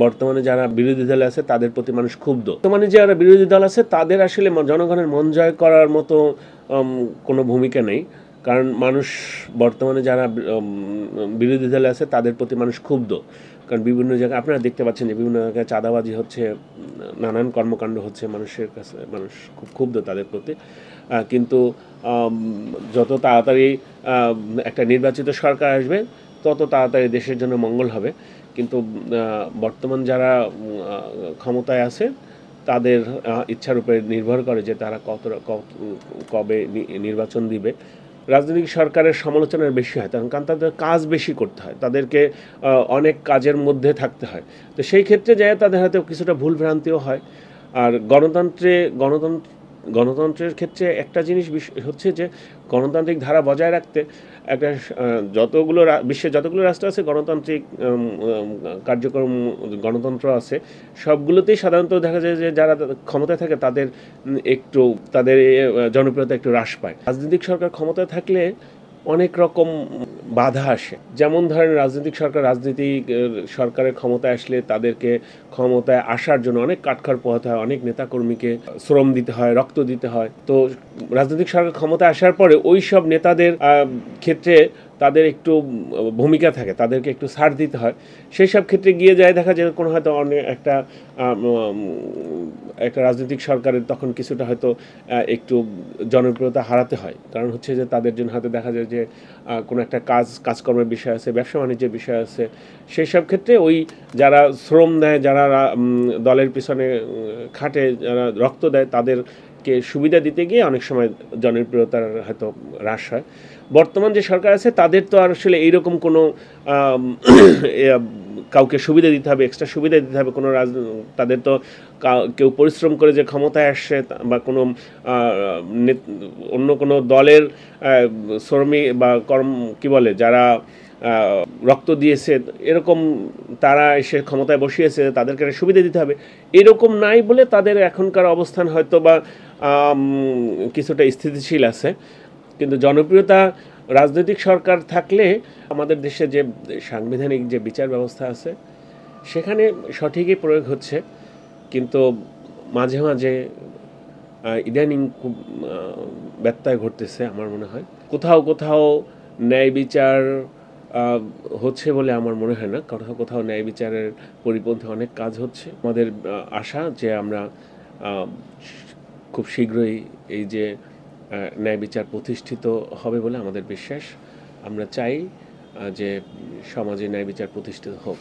বর্তমানে যারা বিরোধী দলে আছে তাদের প্রতি মানুষ ক্ষুব্ধ। বর্তমানে যারা বিরোধী দল আছে তাদের আসলে জনগণের মন জয় করার মতো কোনো ভূমিকা নেই, কারণ মানুষ বর্তমানে যারা বিরোধী দলে আছে তাদের প্রতি মানুষ ক্ষুব্ধ। কারণ বিভিন্ন জায়গায় আপনারা দেখতে পাচ্ছেন যে বিভিন্ন জায়গায় চাঁদাবাজি হচ্ছে, নানান কর্মকাণ্ড হচ্ছে, মানুষের কাছে মানুষ খুব ক্ষুব্ধ তাদের প্রতি। কিন্তু যত তাড়াতাড়ি একটা নির্বাচিত সরকার আসবে তত তাড়াতাড়ি দেশের জন্য মঙ্গল হবে। কিন্তু বর্তমান যারা ক্ষমতায় আছে তাদের ইচ্ছার উপরে নির্ভর করে যে তারা কবে নির্বাচন দিবে। রাজনৈতিক সরকারের সমালোচনার বেশি হয়, কারণ তাদের কাজ বেশি করতে হয়, তাদেরকে অনেক কাজের মধ্যে থাকতে হয়। তো সেই ক্ষেত্রে যায় তাদের হয়তো কিছুটা ভুলভ্রান্তিও হয়। আর গণতন্ত্রের ক্ষেত্রে একটা জিনিস হচ্ছে যে গণতান্ত্রিক ধারা বজায় রাখতে একটা বিশ্বের যতগুলো রাষ্ট্র আছে গণতান্ত্রিক কার্যক্রম গণতন্ত্র আছে, সবগুলোতেই সাধারণত দেখা যায় যে যারা ক্ষমতায় থাকে তাদের জনপ্রিয়তা একটু হ্রাস পায়। রাজনৈতিক সরকার ক্ষমতায় থাকলে অনেক রকম বাধা আসে। যেমন ধরেন রাজনৈতিক সরকারের ক্ষমতায় আসলে তাদেরকে ক্ষমতায় আসার জন্য অনেক কাঠখড় পোহাতে হয়, অনেক নেতাকর্মীকে শ্রম দিতে হয়, রক্ত দিতে হয়। তো রাজনৈতিক সরকার ক্ষমতায় আসার পরে ওই সব নেতাদের ক্ষেত্রে তাদের একটু ভূমিকা থাকে, তাদেরকে একটু ছাড় দিতে হয়। সেই সব ক্ষেত্রে গিয়ে যায় দেখা যায় কোনো হয়তো অনেক একটা রাজনৈতিক সরকারের তখন কিছুটা হয়তো একটু জনপ্রিয়তা হারাতে হয়। কারণ হচ্ছে যে তাদের জন্য হয়তো দেখা যায় যে কোনো একটা কাজকর্মের বিষয় আছে, ব্যবসা বাণিজ্যের বিষয় আছে, সেই সব ক্ষেত্রে ওই যারা শ্রম দেয়, যারা দলের পিছনে খাটে, যারা রক্ত দেয়, তাদেরকে সুবিধা দিতে গিয়ে অনেক সময় জনপ্রিয়তার হয়তো হ্রাস হয়। বর্তমান যে সরকার আছে তাদের তো আর আসলে এইরকম কোনো কাউকে সুবিধা দিতে হবে, এক্সট্রা সুবিধা দিতে হবে কোনো তাদের তো কেউ পরিশ্রম করে যে ক্ষমতায় আসছে বা কোনো অন্য কোনো দলের শ্রমিক বা যারা রক্ত দিয়েছে এরকম তারা এসে ক্ষমতায় বসিয়েছে তাদেরকে সুবিধা দিতে হবে, এরকম নাই বলে তাদের এখনকার অবস্থান হয়তো বা কিছুটা স্থিতিশীল আছে। কিন্তু জনপ্রিয়তা রাজনৈতিক সরকার থাকলে আমাদের দেশে যে সাংবিধানিক যে বিচার ব্যবস্থা আছে সেখানে সঠিকই প্রয়োগ হচ্ছে, কিন্তু মাঝে মাঝে ইদানিং খুব ব্যত্যয় ঘটতেছে আমার মনে হয়। কোথাও কোথাও ন্যায় বিচার হচ্ছে বলে আমার মনে হয় না, কোথাও কোথাও ন্যায় বিচারের পরিপন্থী অনেক কাজ হচ্ছে। আমাদের আশা যে আমরা খুব শীঘ্রই এই যে ন্যায় বিচার প্রতিষ্ঠিত হবে বলে আমাদের বিশ্বাস। আমরা চাই যে সমাজে ন্যায় বিচার প্রতিষ্ঠিত হোক।